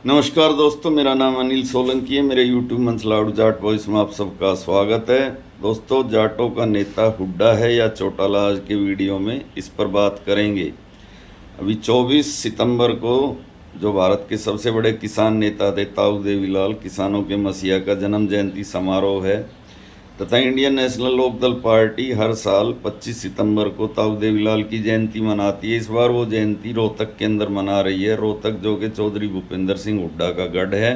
नमस्कार दोस्तों, मेरा नाम अनिल सोलंकी है। मेरे यूट्यूब मंसलाडू जाट वॉइस में आप सबका स्वागत है। दोस्तों, जाटों का नेता हुड्डा है या चौटाला, आज के वीडियो में इस पर बात करेंगे। अभी 24 सितंबर को जो भारत के सबसे बड़े किसान नेता थे ताऊ देवीलाल, किसानों के मसीहा का जन्म जयंती समारोह है तथा इंडियन नेशनल लोकदल पार्टी हर साल 25 सितंबर को ताऊ देवीलाल की जयंती मनाती है। इस बार वो जयंती रोहतक के अंदर मना रही है। रोहतक जो कि चौधरी भूपेंद्र सिंह हुड्डा का गढ़ है।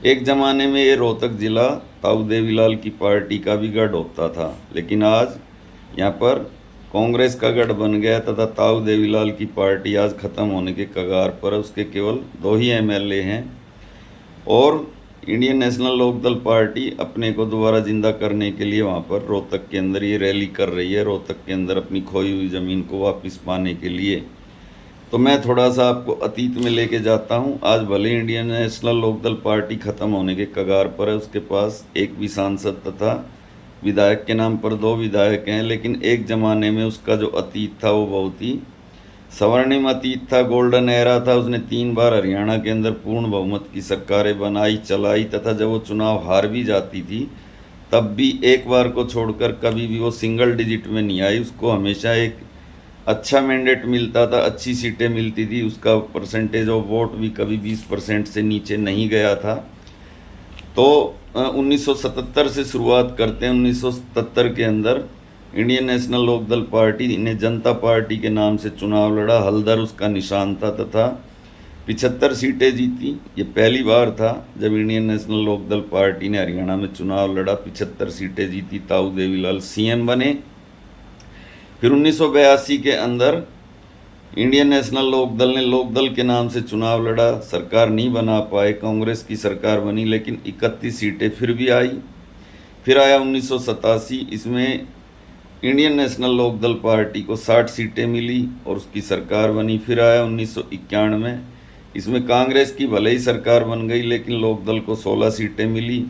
एक ज़माने में ये रोहतक ज़िला ताऊ देवीलाल की पार्टी का भी गढ़ होता था, लेकिन आज यहाँ पर कांग्रेस का गढ़ बन गया तथा ताऊ देवीलाल की पार्टी आज ख़त्म होने के कगार पर है। उसके केवल 2 ही एमएलए हैं और इंडियन नेशनल लोकदल पार्टी अपने को दोबारा जिंदा करने के लिए वहाँ पर रोहतक के अंदर ये रैली कर रही है, रोहतक के अंदर अपनी खोई हुई ज़मीन को वापस पाने के लिए। तो मैं थोड़ा सा आपको अतीत में लेके जाता हूँ। आज भले इंडियन नेशनल लोकदल पार्टी ख़त्म होने के कगार पर है, उसके पास एक भी सांसद तथा विधायक के नाम पर 2 विधायक हैं, लेकिन एक ज़माने में उसका जो अतीत था वो बहुत ही स्वर्णिम अतीत था, गोल्डन एरा था। उसने 3 बार हरियाणा के अंदर पूर्ण बहुमत की सरकारें बनाई चलाई तथा जब वो चुनाव हार भी जाती थी तब भी एक बार को छोड़कर कभी भी वो सिंगल डिजिट में नहीं आई। उसको हमेशा एक अच्छा मैंडेट मिलता था, अच्छी सीटें मिलती थी। उसका परसेंटेज ऑफ वोट भी कभी 20% से नीचे नहीं गया था। तो 1977 से शुरुआत करते हैं। 1977 के अंदर इंडियन नेशनल लोकदल पार्टी ने जनता पार्टी के नाम से चुनाव लड़ा। हल्दर उसका निशान था तथा 75 सीटें जीती। ये पहली बार था जब इंडियन नेशनल लोकदल पार्टी ने हरियाणा में चुनाव लड़ा, 75 सीटें जीती, ताऊ देवीलाल सीएम बने। फिर 1982 के अंदर इंडियन नेशनल लोकदल ने लोकदल के नाम से चुनाव लड़ा, सरकार नहीं बना पाए, कांग्रेस की सरकार बनी, लेकिन 31 सीटें फिर भी आई। फिर आया 1987, इसमें इंडियन नेशनल लोकदल पार्टी को 60 सीटें मिली और उसकी सरकार बनी। फिर आया 1991, इसमें कांग्रेस की भले ही सरकार बन गई लेकिन लोकदल को 16 सीटें मिली।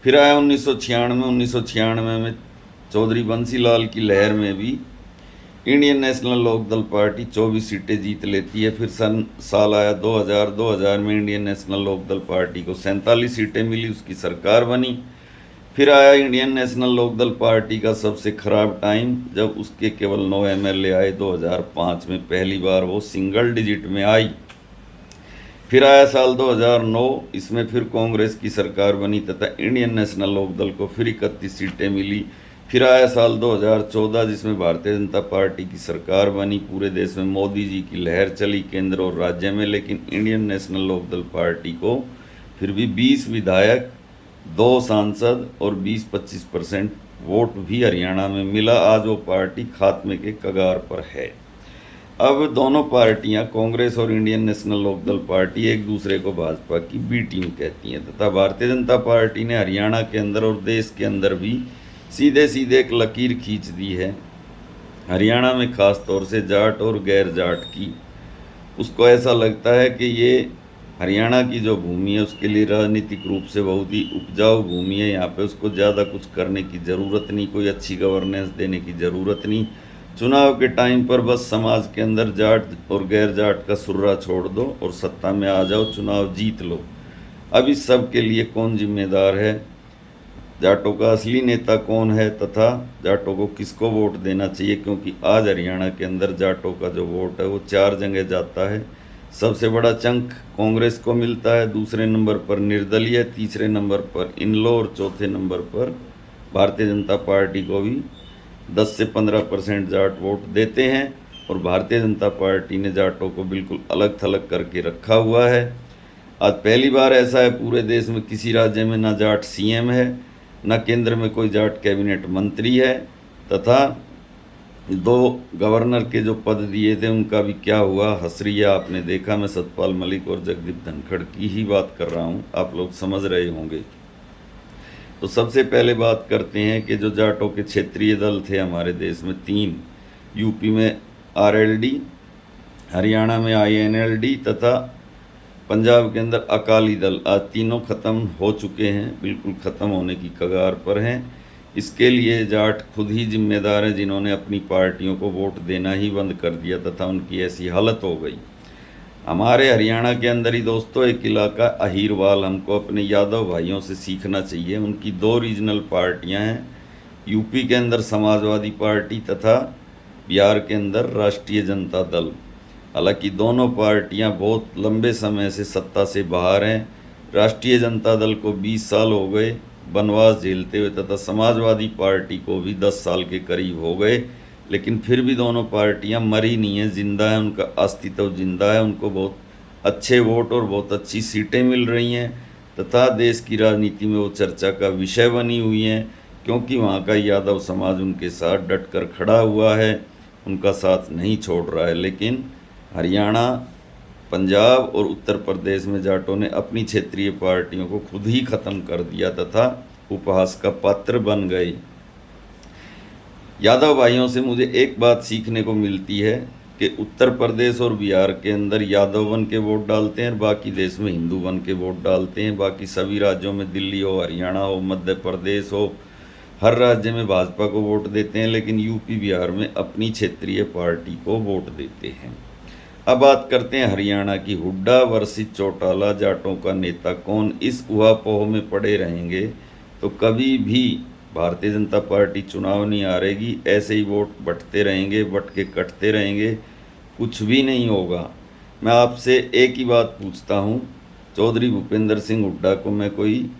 फिर आया 1996 में चौधरी बंसीलाल की लहर में भी इंडियन नेशनल लोकदल पार्टी 24 सीटें जीत लेती है। फिर साल आया 2000 में इंडियन नेशनल लोकदल पार्टी को 47 सीटें मिली, उसकी सरकार बनी। फिर आया इंडियन नेशनल लोकदल पार्टी का सबसे खराब टाइम, जब उसके केवल 9 एमएलए आए। 2005 में पहली बार वो सिंगल डिजिट में आई। फिर आया साल 2009, इसमें फिर कांग्रेस की सरकार बनी तथा इंडियन नेशनल लोकदल को फिर 31 सीटें मिली। फिर आया साल 2014, जिसमें भारतीय जनता पार्टी की सरकार बनी। पूरे देश में मोदी जी की लहर चली, केंद्र और राज्य में, लेकिन इंडियन नेशनल लोकदल पार्टी को फिर भी 20 विधायक, 2 सांसद और 20-25% वोट भी हरियाणा में मिला। आज वो पार्टी खात्मे के कगार पर है। अब दोनों पार्टियां, कांग्रेस और इंडियन नेशनल लोकदल पार्टी, एक दूसरे को भाजपा की बी टीम कहती हैं तथा भारतीय जनता पार्टी ने हरियाणा के अंदर और देश के अंदर भी सीधे सीधे एक लकीर खींच दी है। हरियाणा में ख़ास तौर से जाट और गैर जाट की, उसको ऐसा लगता है कि ये हरियाणा की जो भूमि है उसके लिए राजनीतिक रूप से बहुत ही उपजाऊ भूमि है। यहाँ पे उसको ज़्यादा कुछ करने की ज़रूरत नहीं, कोई अच्छी गवर्नेंस देने की ज़रूरत नहीं। चुनाव के टाइम पर बस समाज के अंदर जाट और गैर जाट का सुर्रा छोड़ दो और सत्ता में आ जाओ, चुनाव जीत लो। अब इस सब के लिए कौन जिम्मेदार है, जाटों का असली नेता कौन है तथा जाटों को किसको वोट देना चाहिए, क्योंकि आज हरियाणा के अंदर जाटों का जो वोट है वो 4 जगह जाता है। सबसे बड़ा चंक कांग्रेस को मिलता है, दूसरे नंबर पर निर्दलीय, तीसरे नंबर पर इनलो और चौथे नंबर पर भारतीय जनता पार्टी को भी 10 से 15% जाट वोट देते हैं। और भारतीय जनता पार्टी ने जाटों को बिल्कुल अलग थलग करके रखा हुआ है। आज पहली बार ऐसा है पूरे देश में किसी राज्य में ना जाट सीएम है, न केंद्र में कोई जाट कैबिनेट मंत्री है तथा 2 गवर्नर के जो पद दिए थे उनका भी क्या हुआ, हसरिया आपने देखा। मैं सतपाल मलिक और जगदीप धनखड़ की ही बात कर रहा हूँ, आप लोग समझ रहे होंगे। तो सबसे पहले बात करते हैं कि जो जाटों के क्षेत्रीय दल थे हमारे देश में 3, यूपी में आरएलडी, हरियाणा में आईएनएलडी तथा पंजाब के अंदर अकाली दल। आज तीनों ख़त्म हो चुके हैं, बिल्कुल ख़त्म होने की कगार पर हैं। इसके लिए जाट खुद ही जिम्मेदार हैं, जिन्होंने अपनी पार्टियों को वोट देना ही बंद कर दिया तथा उनकी ऐसी हालत हो गई। हमारे हरियाणा के अंदर ही दोस्तों एक इलाका अहीरवाल, हमको अपने यादव भाइयों से सीखना चाहिए। उनकी दो रीजनल पार्टियां हैं, यूपी के अंदर समाजवादी पार्टी तथा बिहार के अंदर राष्ट्रीय जनता दल। हालांकि दोनों पार्टियां बहुत लंबे समय से सत्ता से बाहर हैं। राष्ट्रीय जनता दल को 20 साल हो गए वनवास झेलते हुए तथा समाजवादी पार्टी को भी 10 साल के करीब हो गए, लेकिन फिर भी दोनों पार्टियां मरी नहीं हैं, जिंदा है, उनका अस्तित्व जिंदा है। उनको बहुत अच्छे वोट और बहुत अच्छी सीटें मिल रही हैं तथा देश की राजनीति में वो चर्चा का विषय बनी हुई हैं, क्योंकि वहाँ का यादव समाज उनके साथ डटकर खड़ा हुआ है, उनका साथ नहीं छोड़ रहा है। लेकिन हरियाणा, पंजाब और उत्तर प्रदेश में जाटों ने अपनी क्षेत्रीय पार्टियों को खुद ही खत्म कर दिया तथा उपहास का पात्र बन गए। यादव भाइयों से मुझे एक बात सीखने को मिलती है कि उत्तर प्रदेश और बिहार के अंदर यादव बन के वोट डालते हैं और बाकी देश में हिंदू बन के वोट डालते हैं। बाकी सभी राज्यों में, दिल्ली हो, हरियाणा हो, मध्य प्रदेश हो, हर राज्य में भाजपा को वोट देते हैं, लेकिन यूपी बिहार में अपनी क्षेत्रीय पार्टी को वोट देते हैं। अब बात करते हैं हरियाणा की। हुड्डा वर्सेस चौटाला, जाटों का नेता कौन, इस उहापोह में पड़े रहेंगे तो कभी भी भारतीय जनता पार्टी चुनाव नहीं हारेगी। ऐसे ही वोट बंटते रहेंगे, बट के कटते रहेंगे, कुछ भी नहीं होगा। मैं आपसे एक ही बात पूछता हूँ, चौधरी भूपेंद्र सिंह हुड्डा को मैं कोई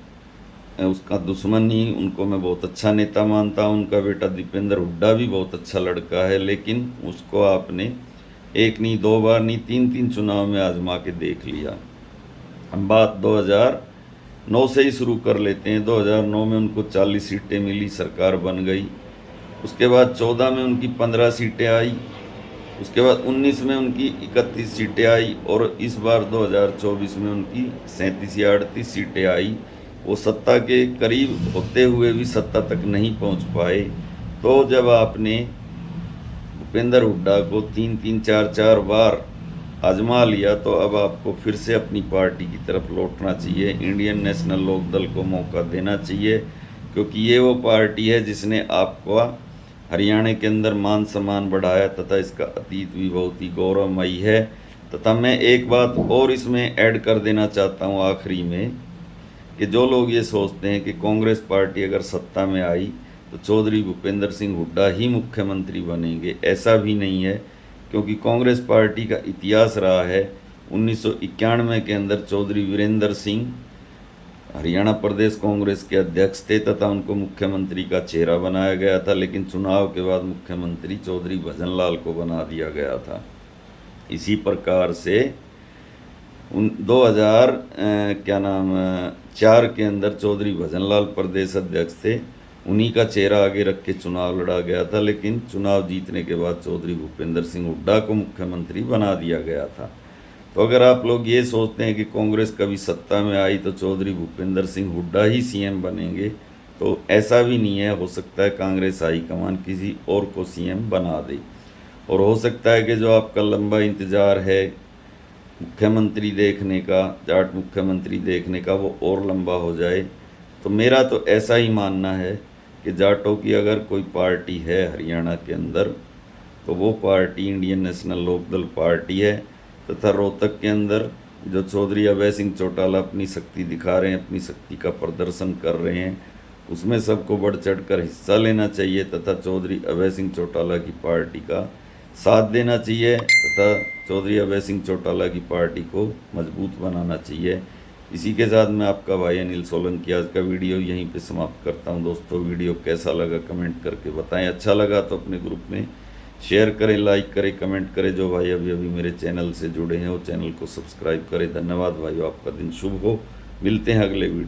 उसका दुश्मन नहीं, उनको मैं बहुत अच्छा नेता मानता हूँ। उनका बेटा दीपेंद्र हुड्डा भी बहुत अच्छा लड़का है, लेकिन उसको आपने एक नहीं, दो बार नहीं, तीन तीन चुनाव में आजमा के देख लिया। हम बात 2009 से ही शुरू कर लेते हैं। 2009 में उनको 40 सीटें मिली, सरकार बन गई। उसके बाद 14 में उनकी 15 सीटें आई, उसके बाद 19 में उनकी 31 सीटें आई और इस बार 2024 में उनकी 37 या 38 सीटें आई। वो सत्ता के करीब होते हुए भी सत्ता तक नहीं पहुंच पाए। तो जब आपने भूपेंद्र हुड्डा को 3-3, 4-4 बार आजमा लिया, तो अब आपको फिर से अपनी पार्टी की तरफ लौटना चाहिए। इंडियन नेशनल लोकदल को मौका देना चाहिए, क्योंकि ये वो पार्टी है जिसने आपको हरियाणा के अंदर मान सम्मान बढ़ाया तथा इसका अतीत भी बहुत ही गौरवमयी है। तथा मैं एक बात और इसमें ऐड कर देना चाहता हूँ आखिरी में, कि जो लोग ये सोचते हैं कि कांग्रेस पार्टी अगर सत्ता में आई तो चौधरी भूपेंद्र सिंह हुड्डा ही मुख्यमंत्री बनेंगे, ऐसा भी नहीं है। क्योंकि कांग्रेस पार्टी का इतिहास रहा है, 1991 के अंदर चौधरी वीरेंद्र सिंह हरियाणा प्रदेश कांग्रेस के अध्यक्ष थे तथा उनको मुख्यमंत्री का चेहरा बनाया गया था, लेकिन चुनाव के बाद मुख्यमंत्री चौधरी भजन लाल को बना दिया गया था। इसी प्रकार से 2004 के अंदर चौधरी भजन लाल प्रदेश अध्यक्ष थे, उन्हीं का चेहरा आगे रख के चुनाव लड़ा गया था, लेकिन चुनाव जीतने के बाद चौधरी भूपेंद्र सिंह हुड्डा को मुख्यमंत्री बना दिया गया था। तो अगर आप लोग ये सोचते हैं कि कांग्रेस कभी सत्ता में आई तो चौधरी भूपेंद्र सिंह हुड्डा ही सीएम बनेंगे, तो ऐसा भी नहीं है। हो सकता है कांग्रेस हाईकमान किसी और को सीएम बना दे, और हो सकता है कि जो आपका लंबा इंतज़ार है मुख्यमंत्री देखने का, जाट मुख्यमंत्री देखने का, वो और लंबा हो जाए। तो मेरा तो ऐसा ही मानना है कि जाटों की अगर कोई पार्टी है हरियाणा के अंदर, तो वो party Indian National Lokdal party है। तथा रोहतक के अंदर जो चौधरी अभय सिंह चौटाला अपनी शक्ति दिखा रहे हैं, अपनी शक्ति का प्रदर्शन कर रहे हैं, उसमें सबको बढ़ चढ़ कर हिस्सा लेना चाहिए तथा चौधरी अभय सिंह चौटाला की पार्टी का साथ देना चाहिए तथा चौधरी अभय सिंह चौटाला की पार्टी को मजबूत बनाना चाहिए। इसी के साथ मैं आपका भाई अनिल सोलंकी आज का वीडियो यहीं पे समाप्त करता हूं। दोस्तों, वीडियो कैसा लगा कमेंट करके बताएं। अच्छा लगा तो अपने ग्रुप में शेयर करें, लाइक करें, कमेंट करें। जो भाई अभी अभी मेरे चैनल से जुड़े हैं वो चैनल को सब्सक्राइब करें। धन्यवाद भाइयों, आपका दिन शुभ हो। मिलते हैं अगले वीडियो।